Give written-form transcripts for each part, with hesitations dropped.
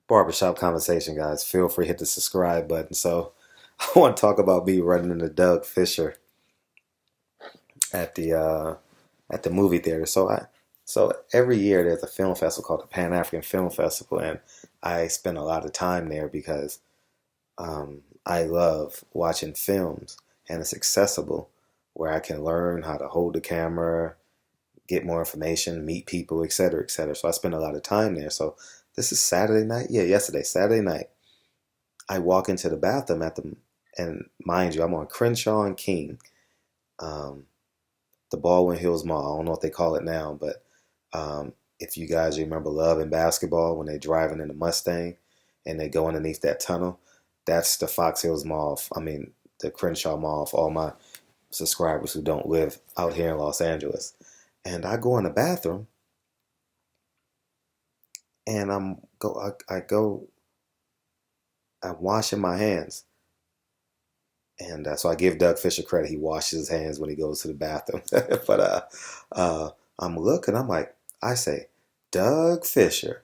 Barbershop conversation, guys. Feel free to hit the subscribe button. So, I want to talk about me running into Doug Fischer at the movie theater. So every year there's a film festival called the Pan African Film Festival, and I spend a lot of time there because I love watching films, and it's accessible where I can learn how to hold the camera, get more information, meet people, etc., etc. So I spend a lot of time there. So this is Saturday night. Yeah, yesterday, Saturday night. I walk into the bathroom and mind you, I'm on Crenshaw and King, um, the Baldwin Hills Mall. I don't know what they call it now, but if you guys remember Love and Basketball when they're driving in the Mustang and they go underneath that tunnel, that's the Fox Hills Mall. I mean, the Crenshaw Mall for all my subscribers who don't live out here in Los Angeles. And I go in the bathroom and I'm washing my hands. And so I give Doug Fisher credit. He washes his hands when he goes to the bathroom. But I'm looking, I say, Doug Fisher.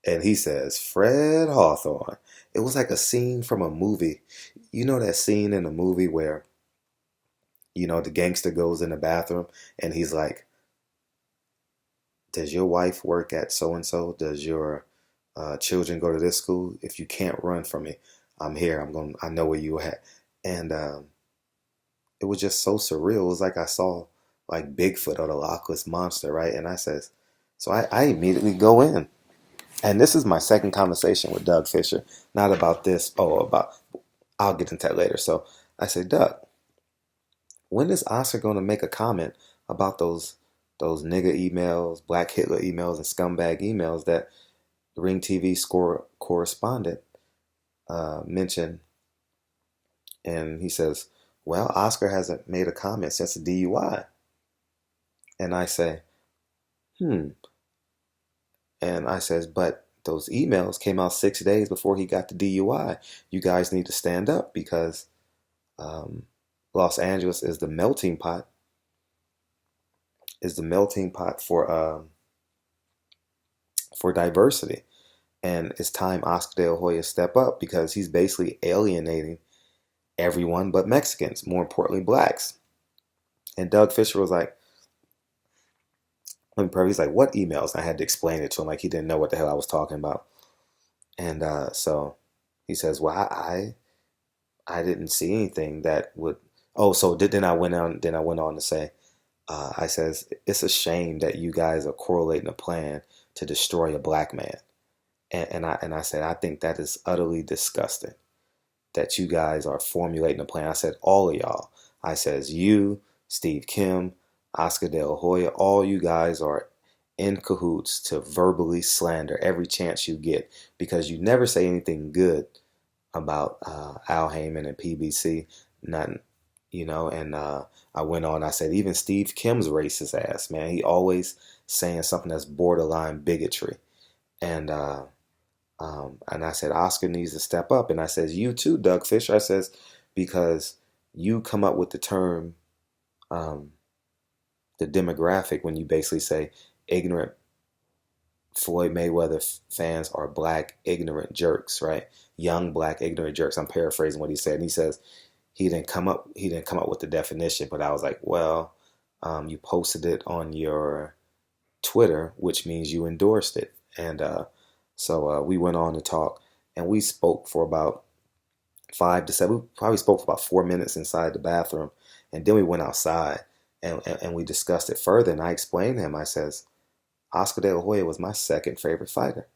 And he says, Fred Hawthorne. It was like a scene from a movie. You know that scene in a movie where, the gangster goes in the bathroom and he's like, does your wife work at so-and-so? Does your children go to this school? If you can't run from me, I'm here. I know where you at. And it was just so surreal. It was like I saw like Bigfoot or the Loch Ness Monster, right? And I immediately go in. And this is my second conversation with Doug Fisher. Not about this. I'll get into that later. So I say, Doug, when is Oscar going to make a comment about those nigger emails, Black Hitler emails, and scumbag emails that Ring TV score correspondent mentioned? And he says, well, Oscar hasn't made a comment since the DUI. And I say, hmm. And I says, but those emails came out 6 days before he got the DUI. You guys need to stand up because Los Angeles is the melting pot. For diversity, and it's time Oscar De La Hoya step up because he's basically alienating everyone but Mexicans, more importantly, blacks. And Doug Fisher was like, he's like, what emails? And I had to explain it to him like he didn't know what the hell I was talking about. And so he says, well, I didn't see anything that would. Oh, so then I went on. Then I went on to say, I says, it's a shame that you guys are correlating a plan to destroy a black man. And I said, I think that is utterly disgusting that you guys are formulating a plan. I said, all of y'all. I says, you, Steve Kim, Oscar De La Hoya, all you guys are in cahoots to verbally slander every chance you get because you never say anything good about Al Haymon and PBC. Nothing. And I went on, I said, even Steve Kim's racist ass, man, he always saying something that's borderline bigotry. And I said, Oscar needs to step up. And I says, you too, Doug Fisher. I says, because you come up with the term, the demographic when you basically say ignorant Floyd Mayweather fans are black ignorant jerks, right? Young black ignorant jerks. I'm paraphrasing what he said. And he says he didn't come up with the definition, but I was like, well, you posted it on your Twitter, which means you endorsed it. And so we went on to talk, and we spoke for about 5 to 7. We probably spoke for about 4 minutes inside the bathroom, and then we went outside and we discussed it further. And I explained to him, I says, Oscar De La Hoya was my second favorite fighter.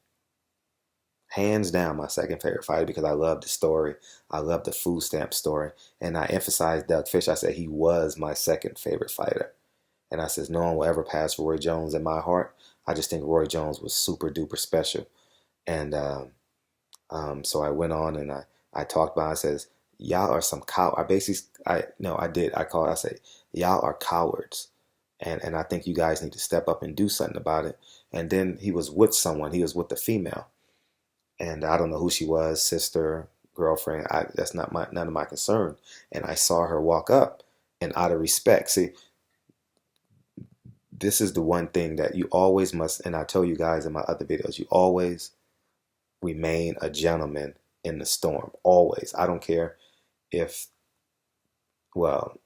Hands down, my second favorite fighter because I love the story. I love the food stamp story. And I emphasized Doug Fisher. I said he was my second favorite fighter. And I says, no one will ever pass Roy Jones in my heart. I just think Roy Jones was super duper special. And so I went on and I talked about it. I says, y'all are some cow. I said, y'all are cowards. And I think you guys need to step up and do something about it. And then he was with someone. He was with a female. And I don't know who she was, sister, girlfriend. That's none of my concern. And I saw her walk up, and out of respect, see, this is the one thing that you always must, and I tell you guys in my other videos, you always remain a gentleman in the storm. Always. I don't care if, well,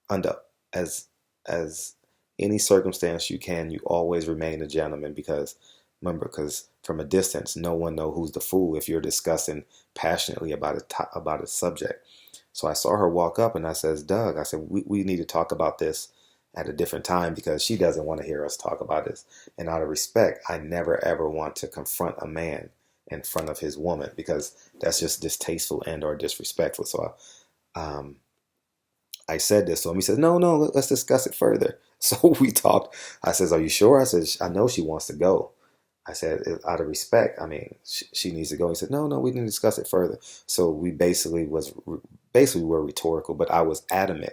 under as as any circumstance you can, you always remain a gentleman because remember, because from a distance, no one know who's the fool if you're discussing passionately about a subject. So I saw her walk up and I says, Doug, I said, we need to talk about this at a different time because she doesn't want to hear us talk about this. And out of respect, I never ever want to confront a man in front of his woman because that's just distasteful and or disrespectful. So I said this to him. He says, no, no, let's discuss it further. So we talked. I says, are you sure? I said, I know she wants to go. I said, out of respect, I mean, she needs to go. He said, no, no, we didn't discuss it further. So we basically were rhetorical, but I was adamant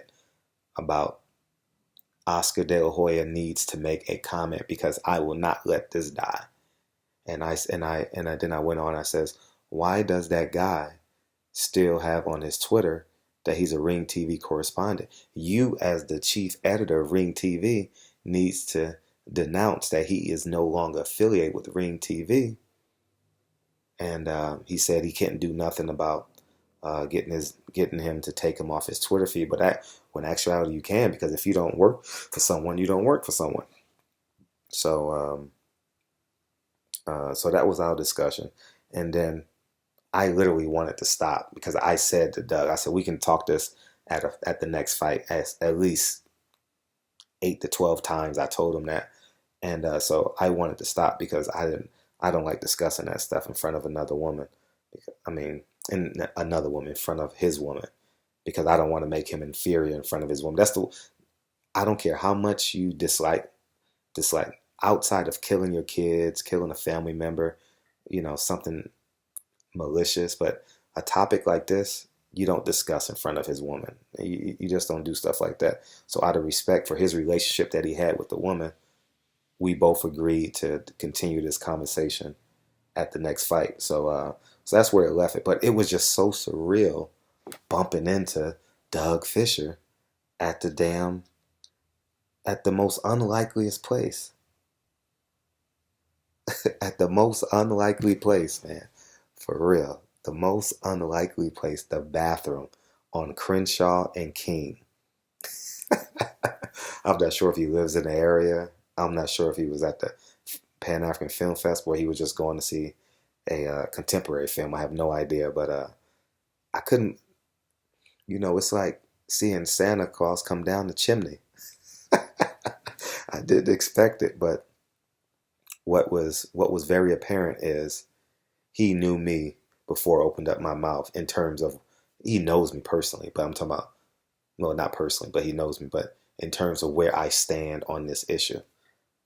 about Oscar De La Hoya needs to make a comment because I will not let this die. Then I went on. I says, why does that guy still have on his Twitter that he's a Ring TV correspondent? You, as the chief editor of Ring TV, needs to denounce that he is no longer affiliated with Ring TV. And he said he can't do nothing about getting him to take him off his Twitter feed. But when in actuality you can, because if you don't work for someone, you don't work for someone. So so that was our discussion, and then I literally wanted to stop because I said to Doug, I said we can talk this at the next fight at least 8 to 12 times. I told him that, and so I wanted to stop because I don't like discussing that stuff in front of another woman. I mean, and another woman in front of his woman because I don't want to make him inferior in front of his woman. I don't care how much you dislike outside of killing your kids, killing a family member, something malicious, but a topic like this, you don't discuss in front of his woman. You just don't do stuff like that. So out of respect for his relationship that he had with the woman, we both agreed to continue this conversation at the next fight. So that's where it left it. But it was just so surreal bumping into Doug Fischer at the most unlikeliest place. At the most unlikely place, man. For real. The most unlikely place, the bathroom on Crenshaw and King. I'm not sure if he lives in the area. I'm not sure if he was at the Pan African Film Fest where he was just going to see a contemporary film. I have no idea, but I couldn't, it's like seeing Santa Claus come down the chimney. I didn't expect it, but what was very apparent is he knew me before I opened up my mouth in terms of he knows me personally, but I'm talking about, well, not personally, but he knows me, but in terms of where I stand on this issue.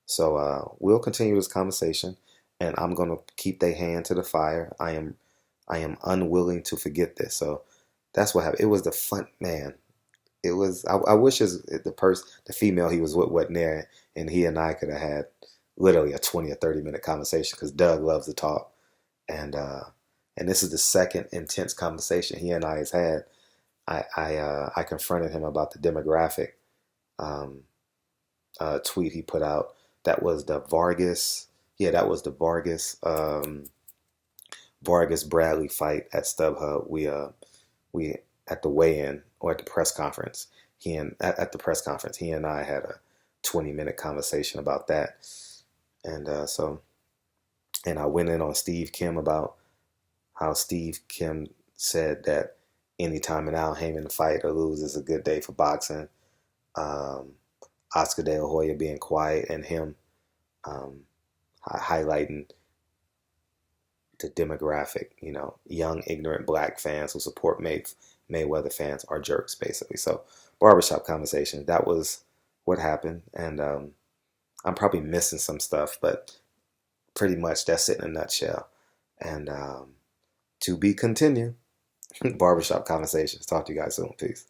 So we'll continue this conversation, and I'm gonna keep their hand to the fire. I am unwilling to forget this. So that's what happened. It was the fun, man. It was. I wish the female he was with wasn't there, and he and I could have had literally a 20 or 30 minute conversation because Doug loves to talk, and this is the second intense conversation he and I has had. I confronted him about the demographic tweet he put out. That was the Vargas. Yeah, that was the Vargas Bradley fight at StubHub. We at the weigh-in or at the press conference. At the press conference, he and I had a 20-minute conversation about that, and and I went in on Steve Kim about how Steve Kim said that anytime an Al Haymon fight or lose is a good day for boxing. Oscar De La Hoya being quiet and him highlighting the demographic, young, ignorant black fans who support Mayweather fans are jerks, basically. So, barbershop conversation, that was what happened. And I'm probably missing some stuff, but pretty much that's it in a nutshell. And to be continued, barbershop conversations. Talk to you guys soon. Peace.